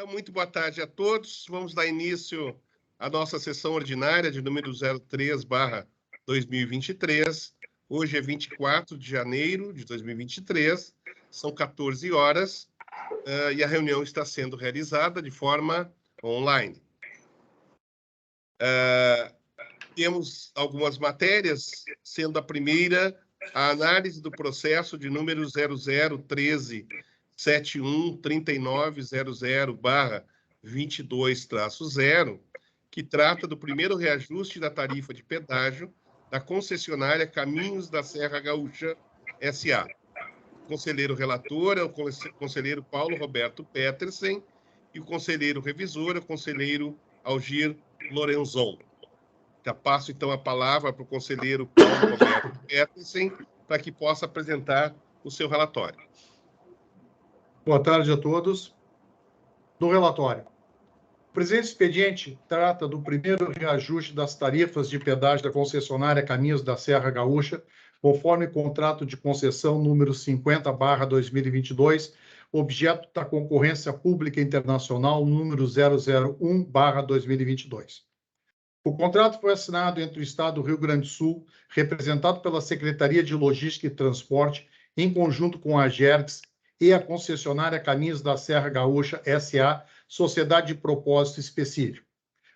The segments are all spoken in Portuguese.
Então, muito boa tarde a todos. Vamos dar início à nossa sessão ordinária de número 03/2023. Hoje é 24 de janeiro de 2023, são 14 horas, e a reunião está sendo realizada de forma online. Temos algumas matérias, sendo a primeira a análise do processo de número 0013713900/22-0, que trata do primeiro reajuste da tarifa de pedágio da concessionária Caminhos da Serra Gaúcha S.A. O conselheiro relator é o conselheiro Paulo Roberto Petersen e o conselheiro revisor é o conselheiro Algir Lorenzon. Já passo, então, a palavra para o conselheiro Paulo Roberto Petersen, para que possa apresentar o seu relatório. Boa tarde a todos. No relatório, o presente expediente trata do primeiro reajuste das tarifas de pedágio da concessionária Caminhos da Serra Gaúcha, conforme contrato de concessão número 50/2022, objeto da concorrência pública internacional número 001/2022. O contrato foi assinado entre o Estado do Rio Grande do Sul, representado pela Secretaria de Logística e Transporte, em conjunto com a AGERGS e a concessionária Caminhos da Serra Gaúcha S.A., Sociedade de Propósito Específico,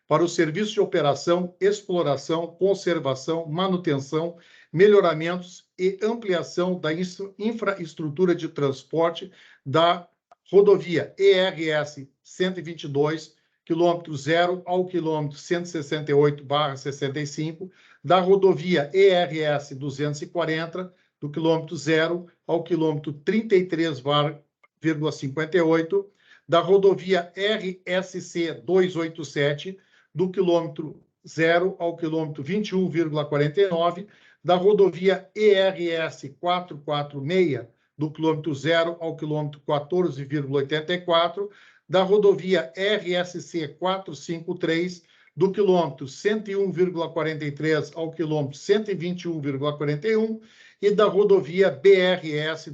para o serviço de operação, exploração, conservação, manutenção, melhoramentos e ampliação da infraestrutura de transporte da rodovia ERS 122, quilômetro 0 ao quilômetro 168/65, da rodovia ERS 240, do quilômetro 0 ao quilômetro 33,58, da rodovia RSC 287, do quilômetro 0 ao quilômetro 21,49, da rodovia ERS 446, do quilômetro 0 ao quilômetro 14,84, da rodovia RSC 453, do quilômetro 101,43 ao quilômetro 121,41, e da rodovia BRS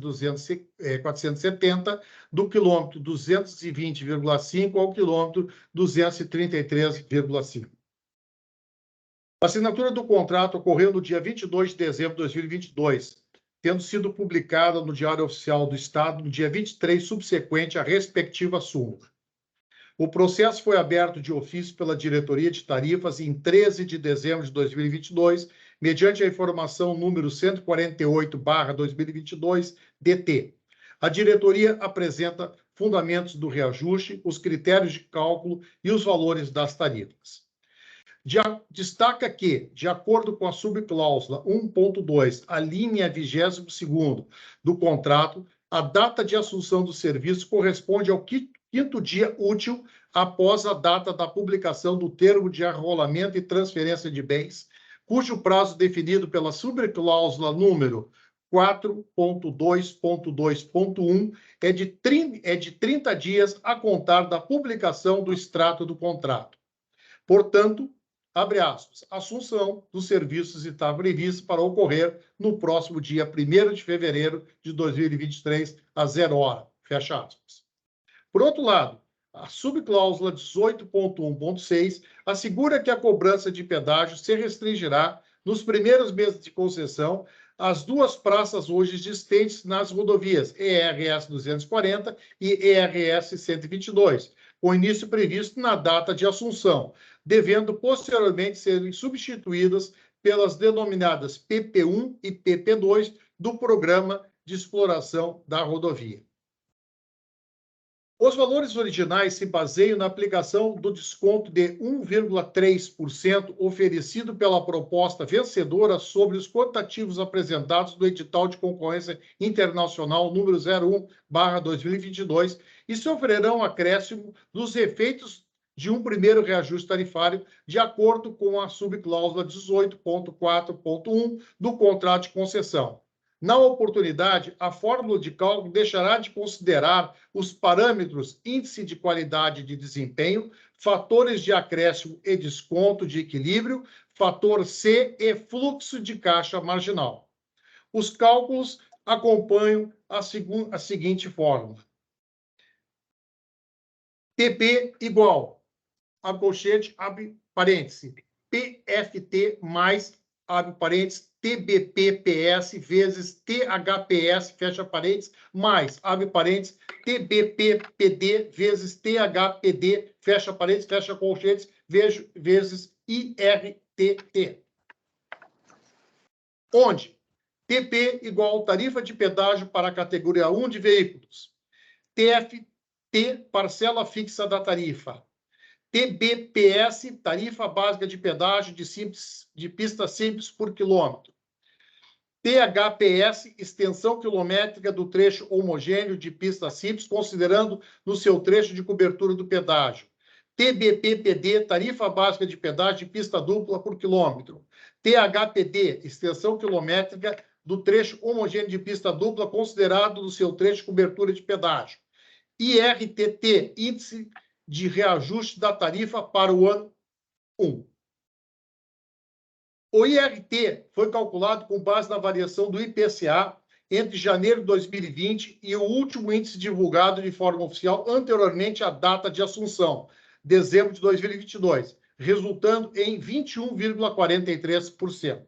470, do quilômetro 220,5 ao quilômetro 233,5. A assinatura do contrato ocorreu no dia 22 de dezembro de 2022, tendo sido publicada no Diário Oficial do Estado no dia 23, subsequente à respectiva súmula. O processo foi aberto de ofício pela Diretoria de Tarifas em 13 de dezembro de 2022, mediante a informação número 148/2022, DT. A diretoria apresenta fundamentos do reajuste, os critérios de cálculo e os valores das tarifas. Destaca que, de acordo com a subcláusula 1.2, a linha 22º do contrato, a data de assunção do serviço corresponde ao quinto dia útil após a data da publicação do termo de arrolamento e transferência de bens, cujo prazo definido pela subcláusula número 4.2.2.1 é de 30 dias a contar da publicação do extrato do contrato. Portanto, abre aspas, a assunção dos serviços está prevista para ocorrer no próximo dia 1º de fevereiro de 2023, às 0h, fecha aspas. Por outro lado, a subcláusula 18.1.6 assegura que a cobrança de pedágio se restringirá, nos primeiros meses de concessão, às duas praças hoje existentes nas rodovias ERS 240 e ERS 122, com início previsto na data de assunção, devendo posteriormente serem substituídas pelas denominadas PP1 e PP2 do Programa de Exploração da Rodovia. Os valores originais se baseiam na aplicação do desconto de 1,3% oferecido pela proposta vencedora sobre os quantitativos apresentados no edital de concorrência internacional número 01/2022 e sofrerão acréscimo dos efeitos de um primeiro reajuste tarifário, de acordo com a subcláusula 18.4.1 do contrato de concessão. Na oportunidade, a fórmula de cálculo deixará de considerar os parâmetros índice de qualidade de desempenho, fatores de acréscimo e desconto de equilíbrio, fator C e fluxo de caixa marginal. Os cálculos acompanham a seguinte fórmula. TP igual, abre colchete, abre parêntese, PFT mais, abre parênteses, TBPPS vezes THPS, fecha parênteses, mais, abre parênteses, TBPPD vezes THPD, fecha parênteses, fecha colchetes, vezes IRTT. Onde TP igual tarifa de pedágio para a categoria 1 de veículos. TFT, parcela fixa da tarifa. TBPS, tarifa básica de pedágio de pista simples por quilômetro. THPS, extensão quilométrica do trecho homogêneo de pista simples, considerando no seu trecho de cobertura do pedágio. TBPPD, tarifa básica de pedágio de pista dupla por quilômetro. THPD, extensão quilométrica do trecho homogêneo de pista dupla, considerado no seu trecho de cobertura de pedágio. IRTT, índice de reajuste da tarifa para o ano 1. O IRT foi calculado com base na variação do IPCA entre janeiro de 2020 e o último índice divulgado de forma oficial anteriormente à data de assunção, dezembro de 2022, resultando em 21,43%.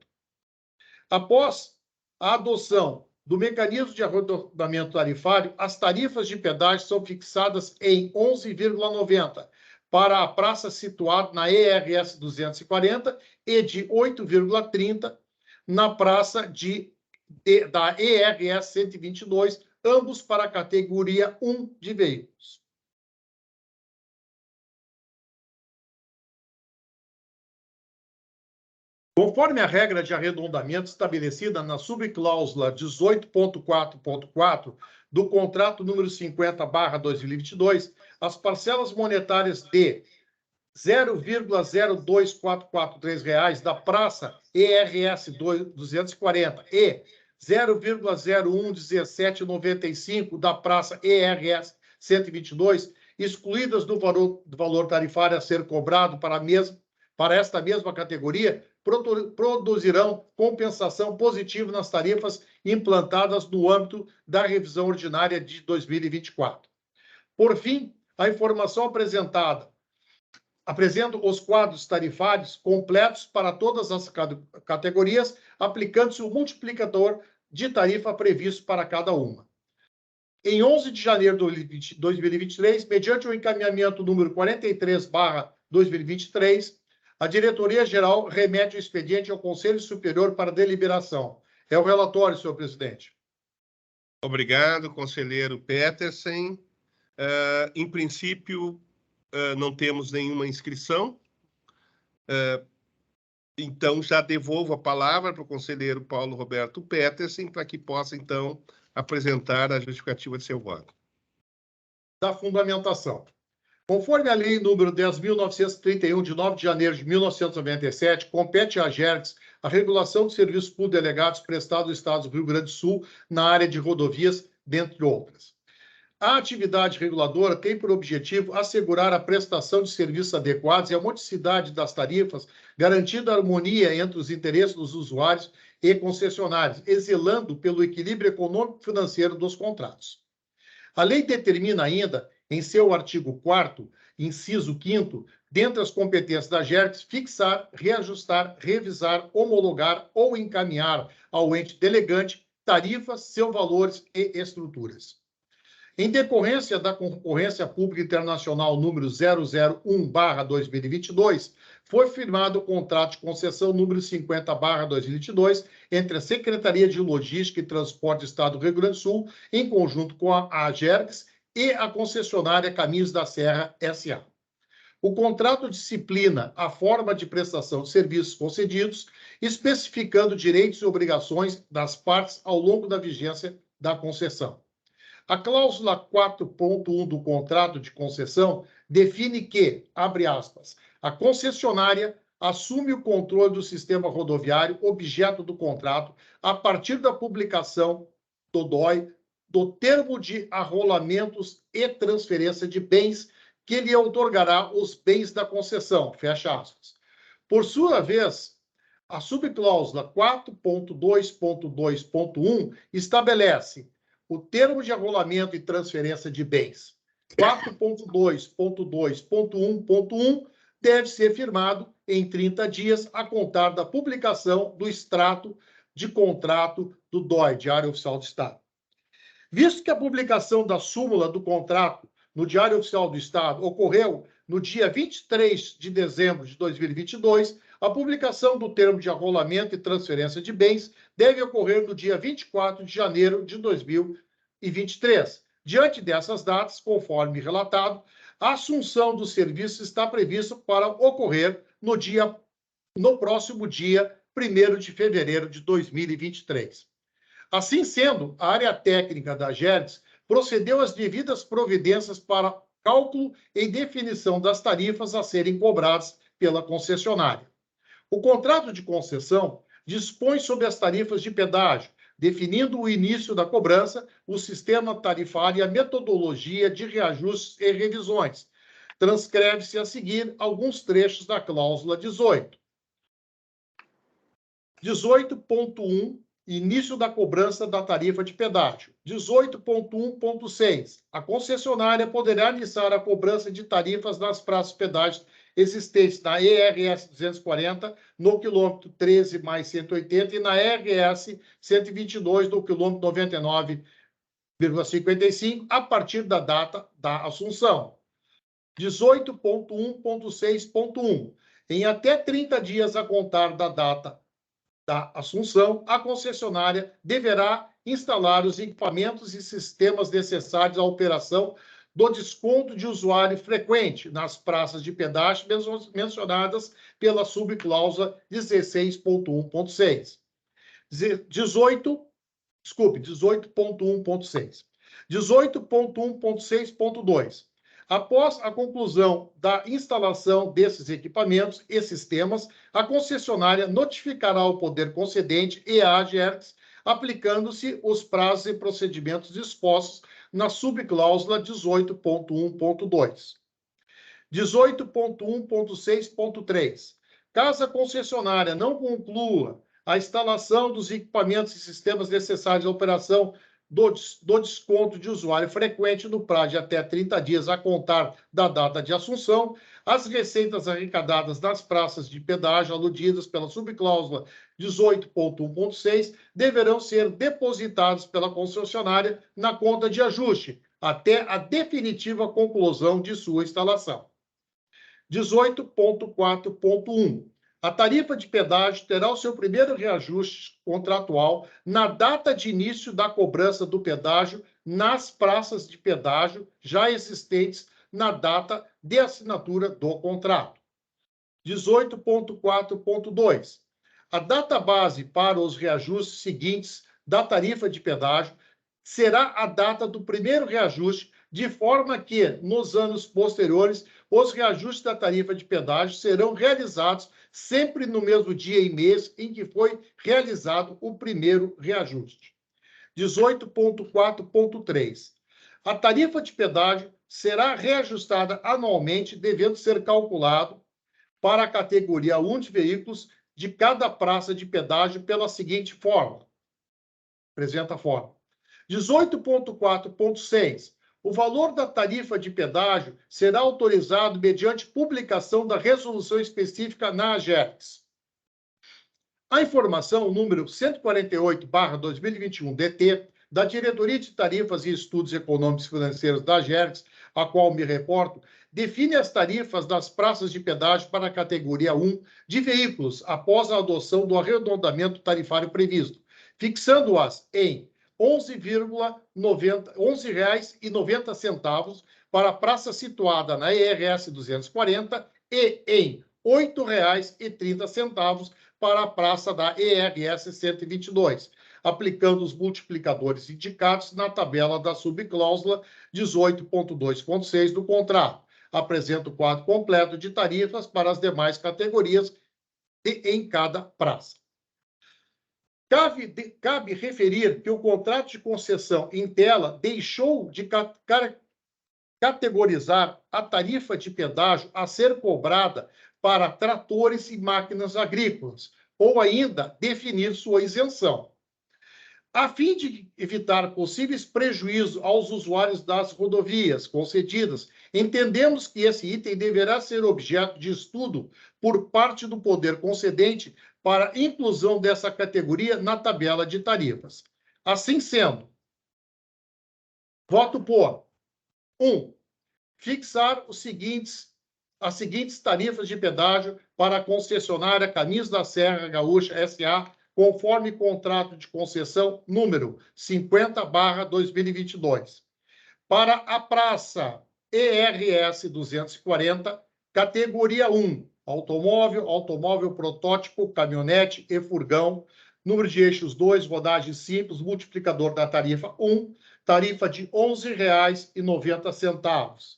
Após a adoção do mecanismo de arredondamento tarifário, as tarifas de pedágio são fixadas em 11,90 para a praça situada na ERS 240 e de 8,30 na praça da ERS 122, ambos para a categoria 1 de veículos. Conforme a regra de arredondamento estabelecida na subcláusula 18.4.4 do contrato número 50/2022, as parcelas monetárias de R$ 0,02443 da praça ERS 240 e 0,011795 da praça ERS 122, excluídas do valor tarifário a ser cobrado para esta mesma categoria, produzirão compensação positiva nas tarifas implantadas no âmbito da revisão ordinária de 2024. Por fim, a informação apresenta os quadros tarifários completos para todas as categorias, aplicando-se o multiplicador de tarifa previsto para cada uma. Em 11 de janeiro de 2023, mediante o encaminhamento número 43/2023, a Diretoria-Geral remete o expediente ao Conselho Superior para deliberação. É o relatório, senhor presidente. Obrigado, conselheiro Petersen. Em princípio, não temos nenhuma inscrição. Então, já devolvo a palavra para o conselheiro Paulo Roberto Petersen, para que possa, então, apresentar a justificativa de seu voto. Da fundamentação. Conforme a Lei número 10.931, de 9 de janeiro de 1997, compete à AGERGS a regulação de serviços públicos delegados prestados no Estado do Rio Grande do Sul na área de rodovias, dentre outras. A atividade reguladora tem por objetivo assegurar a prestação de serviços adequados e a modicidade das tarifas, garantindo a harmonia entre os interesses dos usuários e concessionários, e zelando pelo equilíbrio econômico e financeiro dos contratos. A lei determina ainda, em seu artigo 4º, inciso 5º, dentre as competências da AGERGS, fixar, reajustar, revisar, homologar ou encaminhar ao ente delegante tarifas, seus valores e estruturas. Em decorrência da concorrência pública internacional número 001/2022, foi firmado o contrato de concessão número 50/2022 entre a Secretaria de Logística e Transporte do Estado do Rio Grande do Sul, em conjunto com a AGERGS, e a concessionária Caminhos da Serra S.A. O contrato disciplina a forma de prestação de serviços concedidos, especificando direitos e obrigações das partes ao longo da vigência da concessão. A cláusula 4.1 do contrato de concessão define que, abre aspas, a concessionária assume o controle do sistema rodoviário objeto do contrato a partir da publicação do DOI, do termo de arrolamentos e transferência de bens que lhe outorgará os bens da concessão, fecha aspas. Por sua vez, a subcláusula 4.2.2.1 estabelece o termo de arrolamento e transferência de bens. 4.2.2.1.1 deve ser firmado em 30 dias a contar da publicação do extrato de contrato do DOI, Diário Oficial do Estado. Visto que a publicação da súmula do contrato no Diário Oficial do Estado ocorreu no dia 23 de dezembro de 2022, a publicação do termo de arrolamento e transferência de bens deve ocorrer no dia 24 de janeiro de 2023. Diante dessas datas, conforme relatado, a assunção do serviço está prevista para ocorrer no próximo dia 1º de fevereiro de 2023. Assim sendo, a área técnica da Agergs procedeu às devidas providências para cálculo e definição das tarifas a serem cobradas pela concessionária. O contrato de concessão dispõe sobre as tarifas de pedágio, definindo o início da cobrança, o sistema tarifário e a metodologia de reajustes e revisões. Transcreve-se a seguir alguns trechos da cláusula 18. 18.1, início da cobrança da tarifa de pedágio. 18.1.6, a concessionária poderá iniciar a cobrança de tarifas nas praças de pedágio existentes na ERS 240, no quilômetro 13 mais 180, e na RS 122, no quilômetro 99,55, a partir da data da assunção. 18.1.6.1, em até 30 dias a contar da data da assunção, a concessionária deverá instalar os equipamentos e sistemas necessários à operação do desconto de usuário frequente nas praças de pedágio mencionadas pela subcláusula 16.1.6. 18.1.6. 18.1.6.2. Após a conclusão da instalação desses equipamentos e sistemas, a concessionária notificará ao poder concedente e à Agergs, aplicando-se os prazos e procedimentos dispostos na subcláusula 18.1.2. 18.1.6.3. Caso a concessionária não conclua a instalação dos equipamentos e sistemas necessários à operação do desconto de usuário frequente no prazo de até 30 dias a contar da data de assunção, as receitas arrecadadas nas praças de pedágio aludidas pela subcláusula 18.1.6 deverão ser depositadas pela concessionária na conta de ajuste, até a definitiva conclusão de sua instalação. 18.4.1. A tarifa de pedágio terá o seu primeiro reajuste contratual na data de início da cobrança do pedágio nas praças de pedágio já existentes na data de assinatura do contrato. 18.4.2. A data base para os reajustes seguintes da tarifa de pedágio será a data do primeiro reajuste, de forma que, nos anos posteriores, os reajustes da tarifa de pedágio serão realizados sempre no mesmo dia e mês em que foi realizado o primeiro reajuste. 18.4.3. A tarifa de pedágio será reajustada anualmente, devendo ser calculado para a categoria 1 de veículos de cada praça de pedágio pela seguinte fórmula. Apresenta a fórmula. 18.4.6. O valor da tarifa de pedágio será autorizado mediante publicação da resolução específica na Agergs. A informação número 148/2021 da Diretoria de Tarifas e Estudos Econômicos e Financeiros da Agergs, a qual me reporto, define as tarifas das praças de pedágio para a categoria 1 de veículos após a adoção do arredondamento tarifário previsto, fixando-as em R$ 11,90 para a praça situada na ERS 240 e em R$ 8,30 para a praça da ERS 122, aplicando os multiplicadores indicados na tabela da subcláusula 18.2.6 do contrato. Apresenta o quadro completo de tarifas para as demais categorias em cada praça. Cabe referir que o contrato de concessão em tela deixou de categorizar a tarifa de pedágio a ser cobrada para tratores e máquinas agrícolas, ou ainda definir sua isenção. A fim de evitar possíveis prejuízos aos usuários das rodovias concedidas, entendemos que esse item deverá ser objeto de estudo por parte do poder concedente para inclusão dessa categoria na tabela de tarifas. Assim sendo, voto por 1. Fixar as seguintes tarifas de pedágio para a concessionária Caminhos da Serra Gaúcha S.A., conforme contrato de concessão número 50/2022. Para a praça ERS 240, categoria 1, automóvel, automóvel protótipo, caminhonete e furgão, número de eixos 2, rodagem simples, multiplicador da tarifa 1, tarifa de R$ 11,90.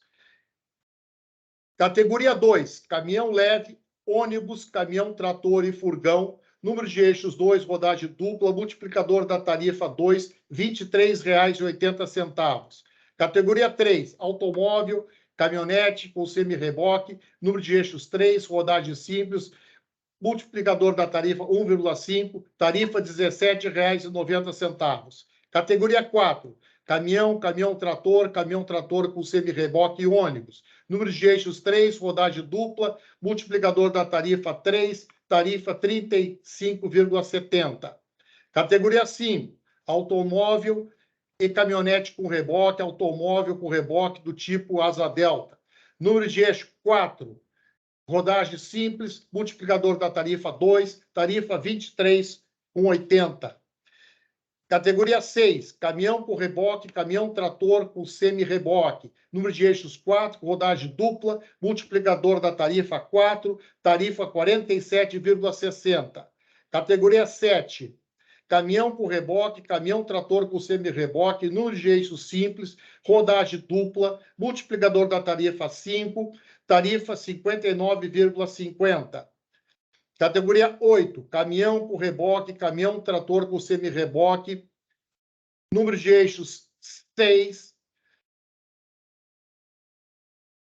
Categoria 2, caminhão leve, ônibus, caminhão trator e furgão, número de eixos 2, rodagem dupla, multiplicador da tarifa 2, R$ 23,80. Categoria 3, automóvel, caminhonete com semi-reboque, número de eixos 3, rodagem simples, multiplicador da tarifa 1,5, tarifa R$ 17,90. Categoria 4, caminhão, caminhão trator com semi-reboque e ônibus. Número de eixos 3, rodagem dupla, multiplicador da tarifa 3, tarifa 35,70. Categoria 5, automóvel e caminhonete com reboque, automóvel com reboque do tipo asa delta. Número de eixo 4, rodagem simples, multiplicador da tarifa 2, tarifa 23,80. Categoria 6, caminhão com reboque, caminhão trator com semi-reboque. Número de eixos 4, rodagem dupla, multiplicador da tarifa 4, tarifa 47,60. Categoria 7, caminhão com reboque, caminhão trator com semi-reboque, número de eixos simples, rodagem dupla, multiplicador da tarifa 5, tarifa 59,50. Categoria 8, caminhão com reboque, caminhão trator com semi-reboque, número de eixos 6,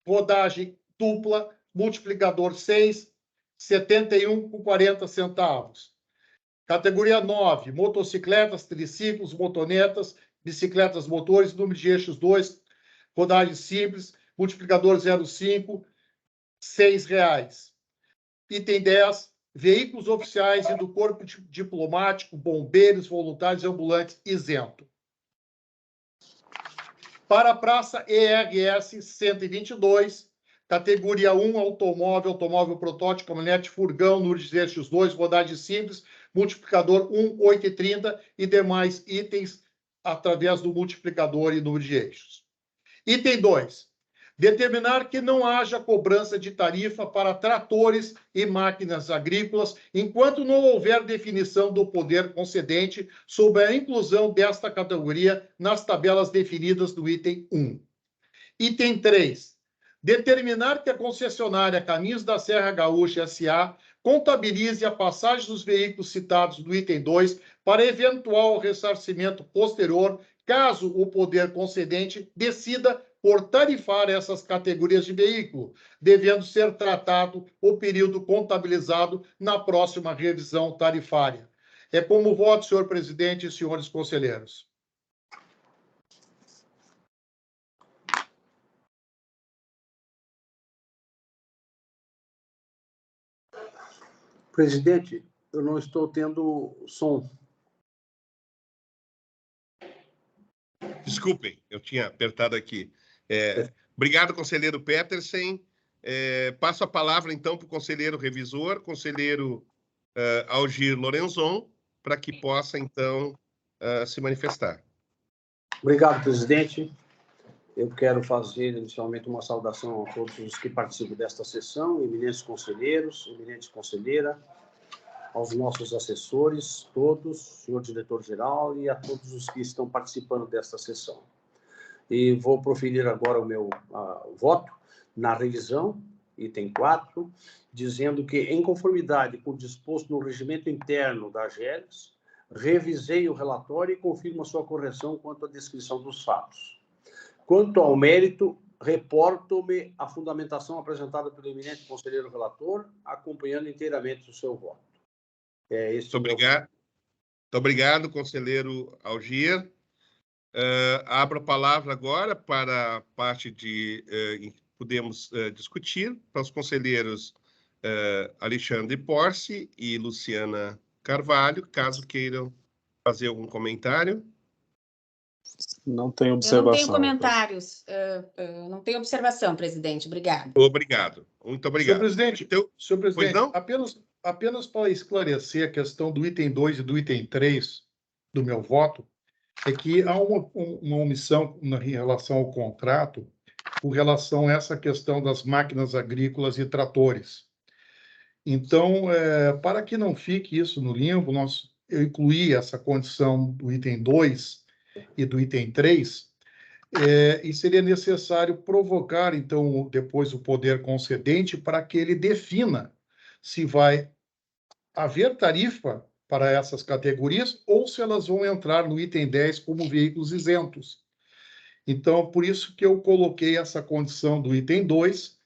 rodagem dupla, multiplicador 6, 71,40. Categoria 9, motocicletas, triciclos, motonetas, bicicletas motores, número de eixos 2, rodagem simples, multiplicador 0,5, R$ 6. Item 10, veículos oficiais e do corpo diplomático, bombeiros, voluntários e ambulantes isento. Para a praça ERS 122, categoria 1, automóvel, automóvel protótipo, caminhonete, furgão, número de eixos 2, rodagem simples, multiplicador 1,830 e demais itens através do multiplicador e número de eixos. Item 2. Determinar que não haja cobrança de tarifa para tratores e máquinas agrícolas, enquanto não houver definição do poder concedente sobre a inclusão desta categoria nas tabelas definidas no item 1. Item 3. Determinar que a concessionária Caminhos da Serra Gaúcha S.A. contabilize a passagem dos veículos citados no item 2 para eventual ressarcimento posterior, caso o poder concedente decida por tarifar essas categorias de veículo, devendo ser tratado o período contabilizado na próxima revisão tarifária. É como voto, senhor presidente e senhores conselheiros. Presidente, eu não estou tendo som. Desculpem, eu tinha apertado aqui. Obrigado, conselheiro Petersen. Passo a palavra, então, para o conselheiro revisor, conselheiro Algir Lorenzon, para que possa, então, se manifestar. Obrigado, presidente. Eu quero fazer, inicialmente, uma saudação a todos os que participam desta sessão, eminentes conselheiros, eminentes conselheira, aos nossos assessores, todos, senhor diretor-geral e a todos os que estão participando desta sessão. E vou proferir agora o meu voto na revisão, item 4, dizendo que, em conformidade com o disposto no regimento interno da AGERGS, revisei o relatório e confirmo a sua correção quanto à descrição dos fatos. Quanto ao mérito, reporto-me a fundamentação apresentada pelo eminente conselheiro relator, acompanhando inteiramente o seu voto. Muito obrigado. Muito obrigado, conselheiro Algir. Abro a palavra agora para a parte de podemos discutir para os conselheiros Alexandre Porce e Luciana Carvalho, caso queiram fazer algum comentário. Não tenho Eu observação. não tenho comentários, não tenho observação, presidente. Obrigado. Obrigado. Muito obrigado. Senhor presidente, pois não? apenas para esclarecer a questão do item 2 e do item 3 do meu voto, é que há uma omissão em relação ao contrato com relação a essa questão das máquinas agrícolas e tratores. Então, para que não fique isso no limbo, eu incluí essa condição do item 2 e do item 3, e seria necessário provocar, então, depois o poder concedente para que ele defina se vai haver tarifa para essas categorias ou se elas vão entrar no item 10 como veículos isentos. Então, por isso que eu coloquei essa condição do item 2,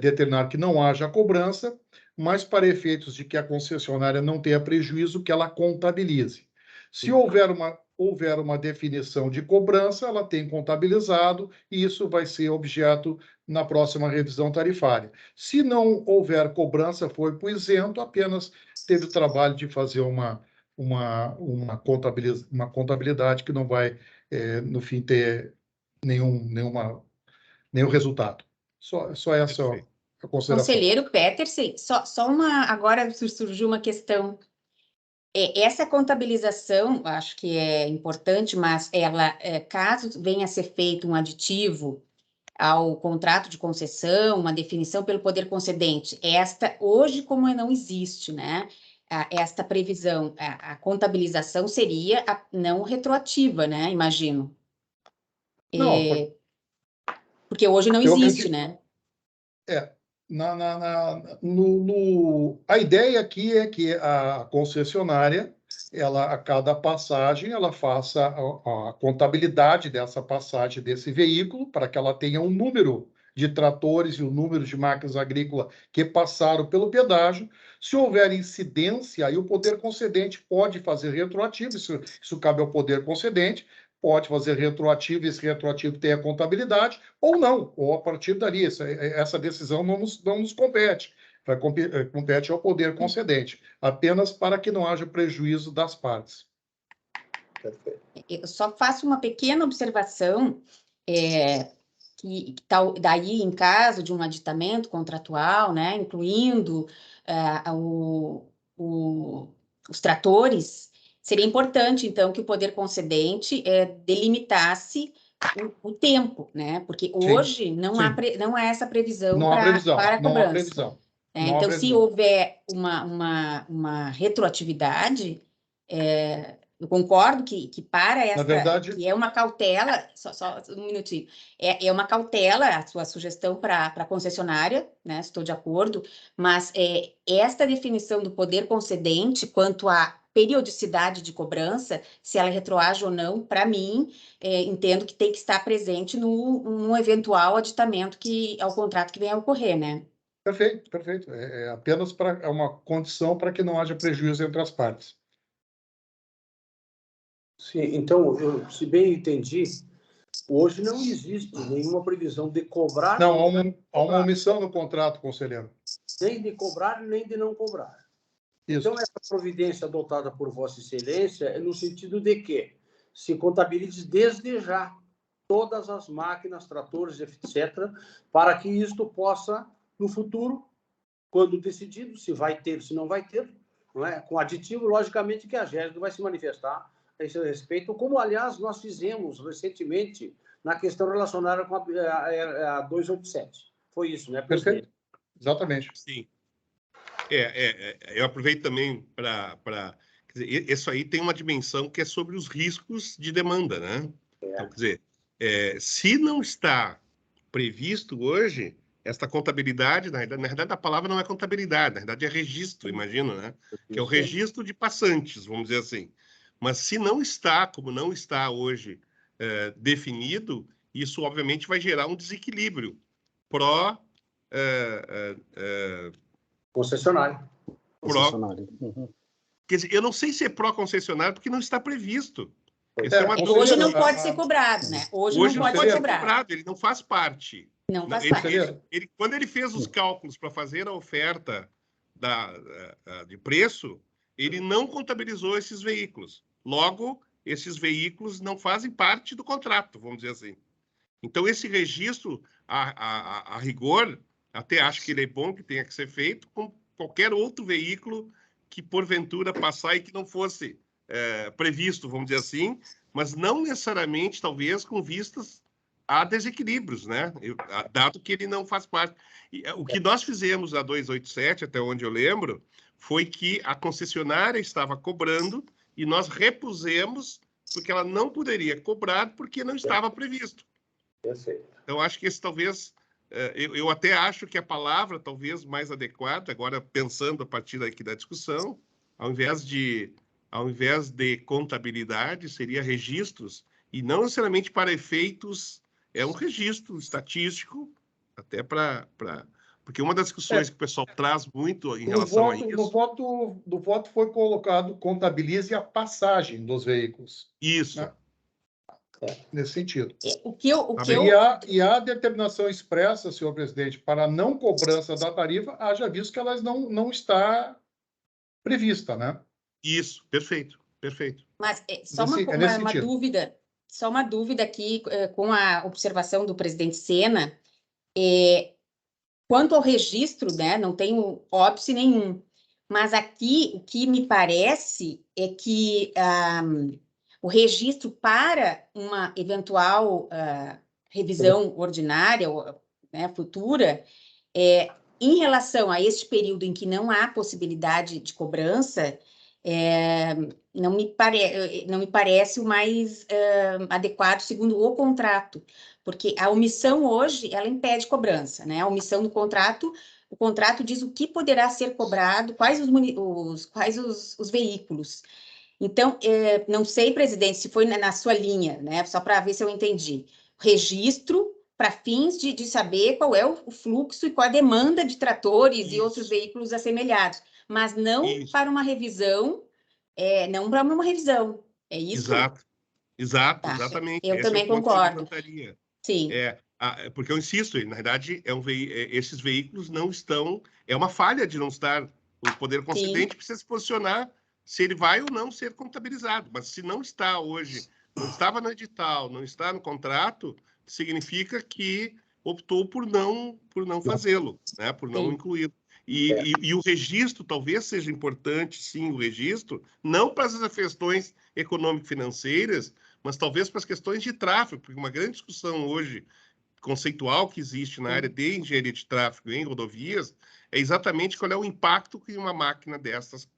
determinar que não haja cobrança, mas para efeitos de que a concessionária não tenha prejuízo, que ela contabilize. Se houver uma definição de cobrança, ela tem contabilizado e isso vai ser objeto na próxima revisão tarifária. Se não houver cobrança, foi para o isento, apenas teve o trabalho de fazer uma contabilidade que não vai, no fim, ter nenhum resultado. Só essa a consideração. Conselheiro Petersen, só uma. Agora surgiu uma questão. Essa contabilização, acho que é importante, mas ela, caso venha a ser feito um aditivo ao contrato de concessão, uma definição pelo poder concedente, hoje, como não existe, né? Esta previsão, a contabilização seria não retroativa, né? Imagino. Não, porque hoje não existe, né? A ideia aqui é que a concessionária, a cada passagem, ela faça a contabilidade dessa passagem desse veículo, para que ela tenha um número de tratores e o número de máquinas agrícolas que passaram pelo pedágio. Se houver incidência, aí o poder concedente pode fazer retroativo, isso cabe ao poder concedente, pode fazer retroativo, esse retroativo tem a contabilidade, ou não, ou a partir dali, essa decisão não nos compete, compete ao poder concedente, apenas para que não haja prejuízo das partes. Perfeito. Eu só faço uma pequena observação, que daí, em caso de um aditamento contratual, né, incluindo os tratores, seria importante, então, que o poder concedente delimitasse o tempo, né? Porque hoje não há essa previsão para a cobrança. Então, se houver uma retroatividade, eu concordo que para essa, verdade, que é uma cautela, só um minutinho, é uma cautela a sua sugestão para a concessionária, né? Estou de acordo, mas esta definição do poder concedente quanto à periodicidade de cobrança, se ela retroage ou não, para mim, entendo que tem que estar presente no eventual aditamento ao contrato que venha a ocorrer, né? Perfeito, perfeito. Apenas uma condição para que não haja prejuízo entre as partes. Sim, então, se bem entendi, hoje não existe nenhuma previsão de cobrar... Não, há uma omissão no contrato, conselheiro. Nem de cobrar, nem de não cobrar. Isso. Então, essa providência adotada por Vossa Excelência é no sentido de que se contabilize desde já todas as máquinas, tratores, etc., para que isto possa, no futuro, quando decidido, se vai ter, se não vai ter, não é? Com aditivo, logicamente, que a GESD vai se manifestar a esse respeito, como, aliás, nós fizemos recentemente na questão relacionada com a 287. Foi isso, né, presidente? Perfeito. Exatamente. Sim. Eu aproveito também para... Isso aí tem uma dimensão que é sobre os riscos de demanda, né? Então, quer dizer, se não está previsto hoje, esta contabilidade, na verdade, a palavra não é contabilidade, na verdade é registro, imagino, né? Que é o registro de passantes, vamos dizer assim. Mas se não está, como não está hoje definido, isso obviamente vai gerar um desequilíbrio concessionário. Concessionário. Quer dizer, eu não sei se é pró-concessionário, porque não está previsto. Hoje não pode ser cobrado, né? Hoje não pode ser cobrado. Ele não faz parte. Não faz parte. Quando ele fez os cálculos para fazer a oferta de preço, ele não contabilizou esses veículos. Logo, esses veículos não fazem parte do contrato, vamos dizer assim. Então, esse registro, a rigor, até acho que ele é bom, que tenha que ser feito com qualquer outro veículo que, porventura, passar e que não fosse previsto, vamos dizer assim, mas não necessariamente, talvez, com vistas a desequilíbrios, né? Dado que ele não faz parte. O que nós fizemos na 287, até onde eu lembro, foi que a concessionária estava cobrando e nós repusemos, porque ela não poderia cobrar porque não estava previsto. Então, acho que esse talvez... Eu até acho que a palavra talvez mais adequada, agora pensando a partir daqui da discussão, ao invés de contabilidade, seria registros, e não necessariamente para efeitos, é um registro estatístico, até porque uma das discussões que o pessoal traz muito em relação a isso... No voto foi colocado, contabilize a passagem dos veículos. Isso. Né? Nesse sentido. E a determinação expressa, senhor presidente, para a não cobrança da tarifa, haja visto que ela não está prevista, né? Isso, perfeito. Mas só uma dúvida aqui com a observação do presidente Sena, quanto ao registro, né, não tenho óbice nenhum, mas aqui o que me parece é que o registro para uma eventual revisão ordinária, né, futura, em relação a este período em que não há possibilidade de cobrança, não me parece o mais adequado segundo o contrato, porque a omissão hoje, ela impede cobrança, né? A omissão do contrato, o contrato diz o que poderá ser cobrado, quais os veículos. Então, não sei, presidente, se foi na sua linha, né? Só para ver se eu entendi. Registro para fins de saber qual é o fluxo e qual a demanda de tratores e outros veículos assemelhados, mas não para uma revisão, não para uma revisão. É isso? Exato, tá. Exatamente. Eu também concordo. Sim. Porque eu insisto, na verdade, esses veículos não estão... É uma falha de não estar... O poder concedente precisa se posicionar se ele vai ou não ser contabilizado. Mas se não está hoje, não estava no edital, não está no contrato, significa que optou por não fazê-lo, né? Por não incluí-lo. E o registro talvez seja importante, sim, o registro, não para as questões econômico-financeiras, mas talvez para as questões de tráfego, porque uma grande discussão hoje conceitual que existe na área de engenharia de tráfego em rodovias é exatamente qual é o impacto que uma máquina dessas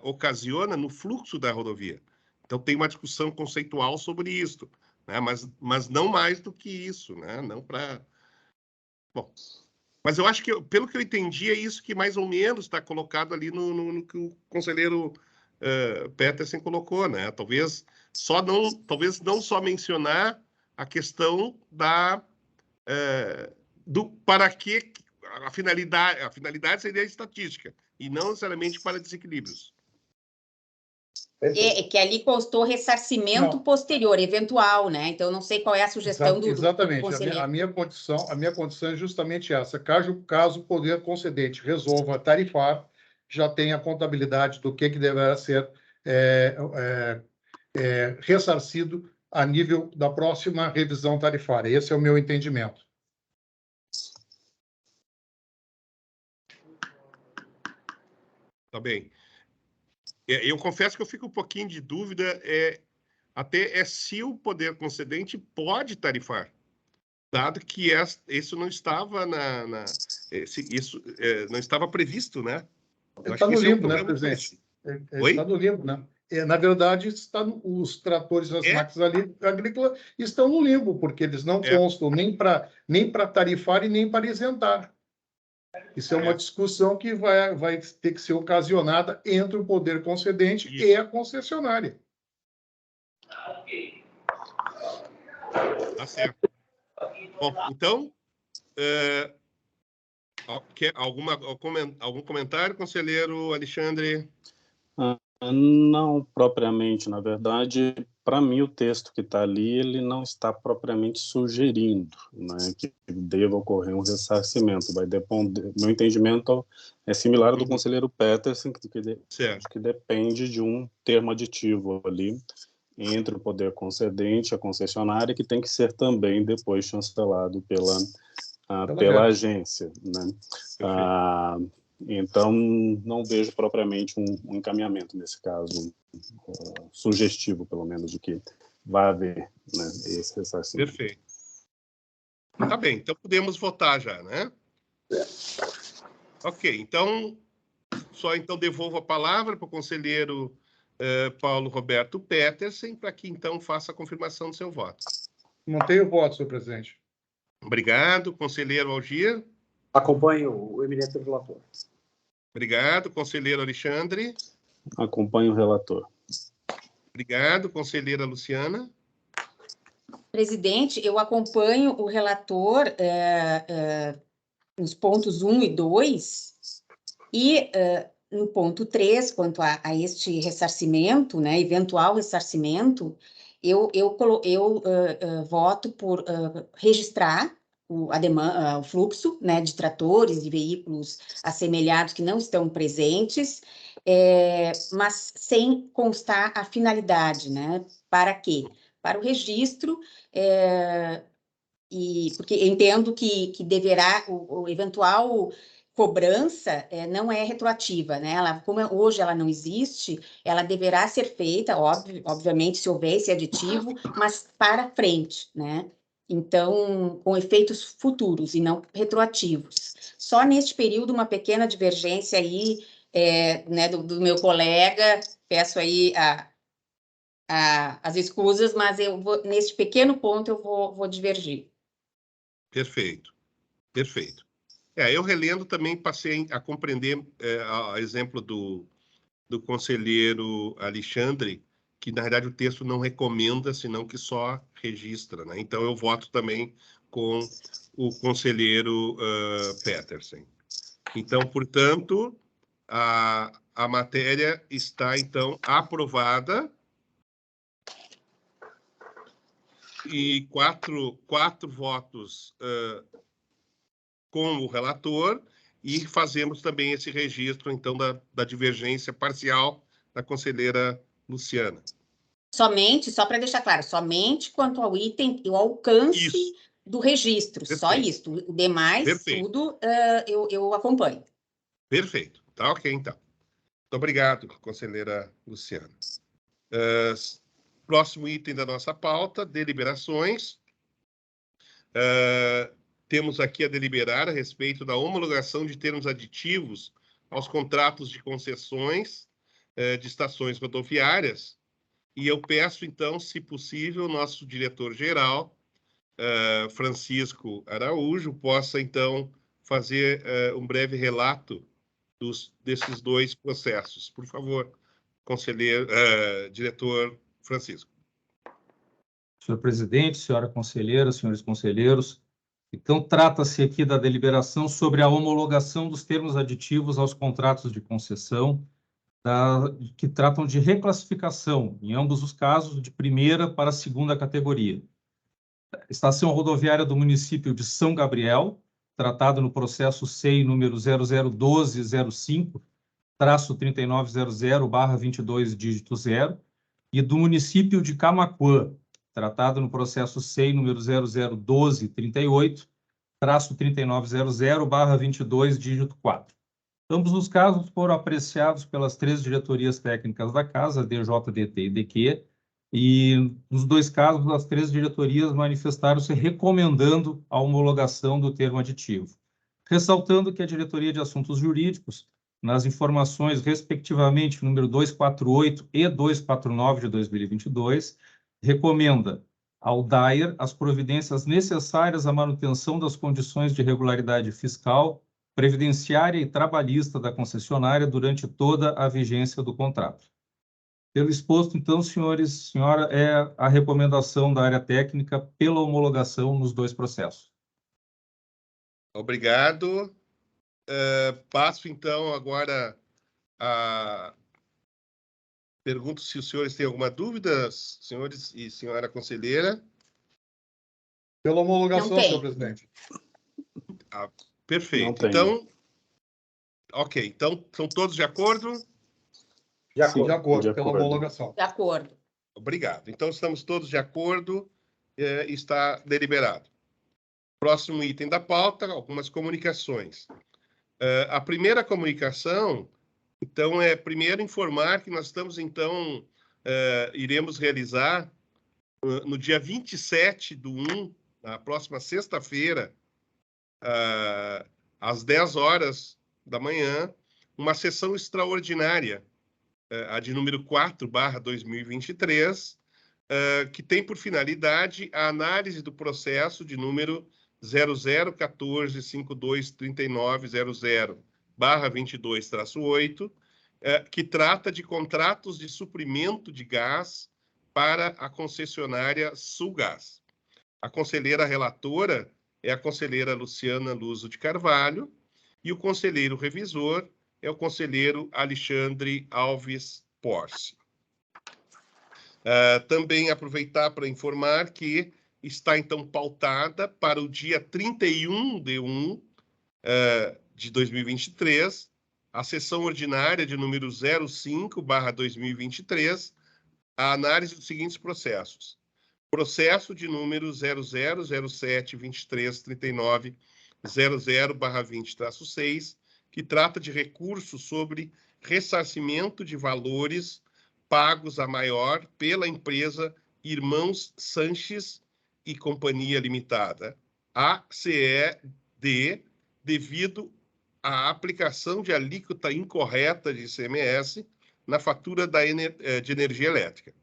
ocasiona no fluxo da rodovia. Então, tem uma discussão conceitual sobre isso, né? Mas não mais do que isso, né? Não para... Bom, mas eu acho que, pelo que eu entendi, é isso que mais ou menos está colocado ali no que o conselheiro Petersen colocou, né? Talvez não só mencionar a questão do para que a finalidade seria a estatística, e não necessariamente para desequilíbrios. Que ali constou ressarcimento posterior, eventual, né? Então, não sei qual é a sugestão do conselheiro. A minha condição é justamente essa. Caso o poder concedente resolva tarifar, já tem a contabilidade do que deverá ser ressarcido a nível da próxima revisão tarifária. Esse é o meu entendimento. Tá bem. Eu confesso que eu fico um pouquinho de dúvida até se o poder concedente pode tarifar, dado que isso não estava não estava previsto, né? Está no limbo, né, presidente? Está no limbo, né? Na verdade, os tratores das máquinas agrícolas estão no limbo, porque eles não constam nem para tarifar e nem para isentar. Isso é uma discussão que vai ter que ser ocasionada entre o poder concedente e a concessionária. Tá certo. Bom, então, algum comentário, conselheiro Alexandre? Não propriamente, na verdade, para mim o texto que está ali, ele não está propriamente sugerindo, né, que deva ocorrer um ressarcimento, vai depender, meu entendimento é similar ao do conselheiro Peterson, acho que depende de um termo aditivo ali, entre o poder concedente e a concessionária, que tem que ser também depois chancelado pela agência, né? Então, não vejo propriamente um encaminhamento nesse caso, sugestivo, pelo menos, de que vai haver, né, esse ressarcimento. Perfeito. Tá bem, então podemos votar já, né? Ok, então, então devolvo a palavra para o conselheiro Paulo Roberto Peterson, para que então faça a confirmação do seu voto. Mantenho o voto, senhor presidente. Obrigado. Conselheiro Algir? Acompanho o eminente relator. Obrigado. Conselheiro Alexandre? Acompanho o relator. Obrigado. Conselheira Luciana? Presidente, eu acompanho o relator nos pontos 1 e 2, e no ponto 3, quanto a este ressarcimento, né, eventual ressarcimento, eu voto por registrar o fluxo, né, de tratores e veículos assemelhados que não estão presentes, mas sem constar a finalidade, né? Para quê? Para o registro, porque eu entendo que deverá, o eventual cobrança não é retroativa, né? Como hoje ela não existe, ela deverá ser feita, obviamente, se houver esse aditivo, mas para frente, né? Então, com efeitos futuros e não retroativos. Só neste período, uma pequena divergência aí, né, do meu colega, peço aí as escusas, mas neste pequeno ponto eu vou divergir. Perfeito, perfeito. Eu relendo também passei a compreender, a exemplo do conselheiro Alexandre, que na verdade o texto não recomenda, senão que só registra, né? Então eu voto também com o conselheiro Peterson. Então, portanto, a matéria está então aprovada e quatro votos com o relator, e fazemos também esse registro, então, da divergência parcial da conselheira Luciana. Somente, só para deixar claro, somente quanto ao item e o alcance do registro, perfeito. Só isso. O demais, perfeito. Tudo, eu acompanho. Perfeito. Tá ok, então. Muito obrigado, conselheira Luciana. Próximo item da nossa pauta, deliberações. Temos aqui a deliberar a respeito da homologação de termos aditivos aos contratos de concessões de estações rodoviárias. E eu peço, então, se possível, o nosso diretor-geral, Francisco Araújo, possa, então, fazer um breve relato desses dois processos. Por favor, diretor Francisco. Senhor presidente, senhora conselheira, senhores conselheiros, então trata-se aqui da deliberação sobre a homologação dos termos aditivos aos contratos de concessão, que tratam de reclassificação, em ambos os casos, de primeira para segunda categoria. Estação rodoviária do município de São Gabriel, tratado no processo SEI número 001205-3900/22 dígito 0, e do município de Camaquã, tratado no processo SEI número 001238-3900/22 dígito 4. Ambos os casos foram apreciados pelas três diretorias técnicas da Casa, DJDT e DQ, e nos dois casos, as três diretorias manifestaram-se recomendando a homologação do termo aditivo, ressaltando que a Diretoria de Assuntos Jurídicos, nas informações, respectivamente, número 248 e 249 de 2022, recomenda ao DAER as providências necessárias à manutenção das condições de regularidade fiscal, previdenciária e trabalhista da concessionária durante toda a vigência do contrato. Pelo exposto, então, senhores, senhora, é a recomendação da área técnica pela homologação nos dois processos. Obrigado. Passo, então, agora a Pergunto se os senhores têm alguma dúvida, senhores e senhora conselheira. Pela homologação, senhor presidente. Perfeito. Então, ok. Então, são todos de acordo? De acordo. De acordo, pela homologação. De acordo. Obrigado. Então, estamos todos de acordo. Está deliberado. Próximo item da pauta, algumas comunicações. A primeira comunicação, então, é primeiro informar que nós estamos, então, iremos realizar no dia 27/1, na próxima sexta-feira, às 10 horas da manhã, uma sessão extraordinária, a de número 4/2023, que tem por finalidade a análise do processo de número 0014523900/22-8, que trata de contratos de suprimento de gás para a concessionária Sulgás. A conselheira relatora é a conselheira Luciana Luso de Carvalho e o conselheiro revisor é o conselheiro Alexandre Alves Porce. Também aproveitar para informar que está, então, pautada para o dia 31/1 de 2023, a sessão ordinária de número 05/2023, a análise dos seguintes processos. Processo de número 0007233900/20-6, que trata de recurso sobre ressarcimento de valores pagos a maior pela empresa Irmãos Sanches e Companhia Limitada, ACED, devido à aplicação de alíquota incorreta de ICMS na fatura de energia elétrica.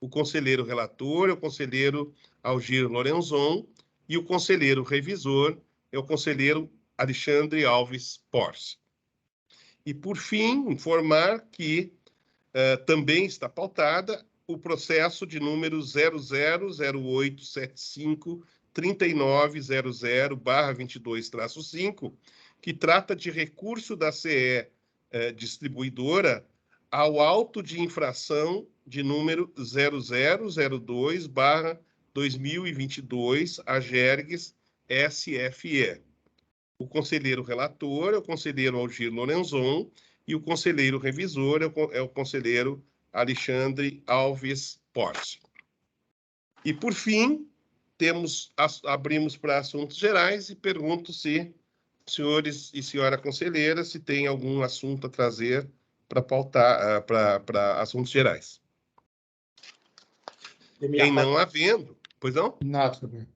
O conselheiro relator é o conselheiro Algir Lorenzon e o conselheiro revisor é o conselheiro Alexandre Alves Porce. E, por fim, informar que também está pautada o processo de número 0008753900/22-5, que trata de recurso da CE Distribuidora ao auto de infração de número 0002/2022, Agergues SFE. O conselheiro relator é o conselheiro Algir Lorenzon e o conselheiro revisor é o conselheiro Alexandre Alves Porce. E, por fim, abrimos para assuntos gerais e pergunto se, senhores e senhora conselheira, se tem algum assunto a trazer para pautar, para assuntos gerais. Em não havendo... Pois não? Nada, também.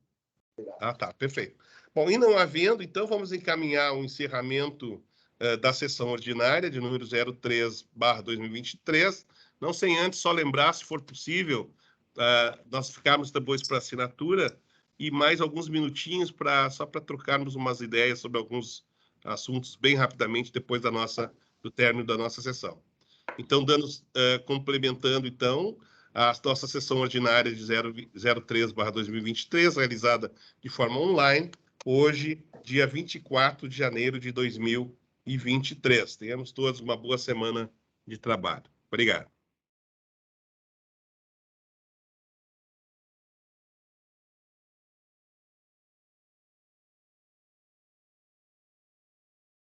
Tá, perfeito. Bom, e não havendo, então, vamos encaminhar o encerramento da sessão ordinária de número 03/2023, não sem antes só lembrar, se for possível, nós ficarmos depois para assinatura e mais alguns minutinhos só para trocarmos umas ideias sobre alguns assuntos bem rapidamente depois do término da nossa sessão. Então, complementando, então, a nossa sessão ordinária de 03/2023, realizada de forma online, hoje, dia 24 de janeiro de 2023. Tenhamos todos uma boa semana de trabalho. Obrigado.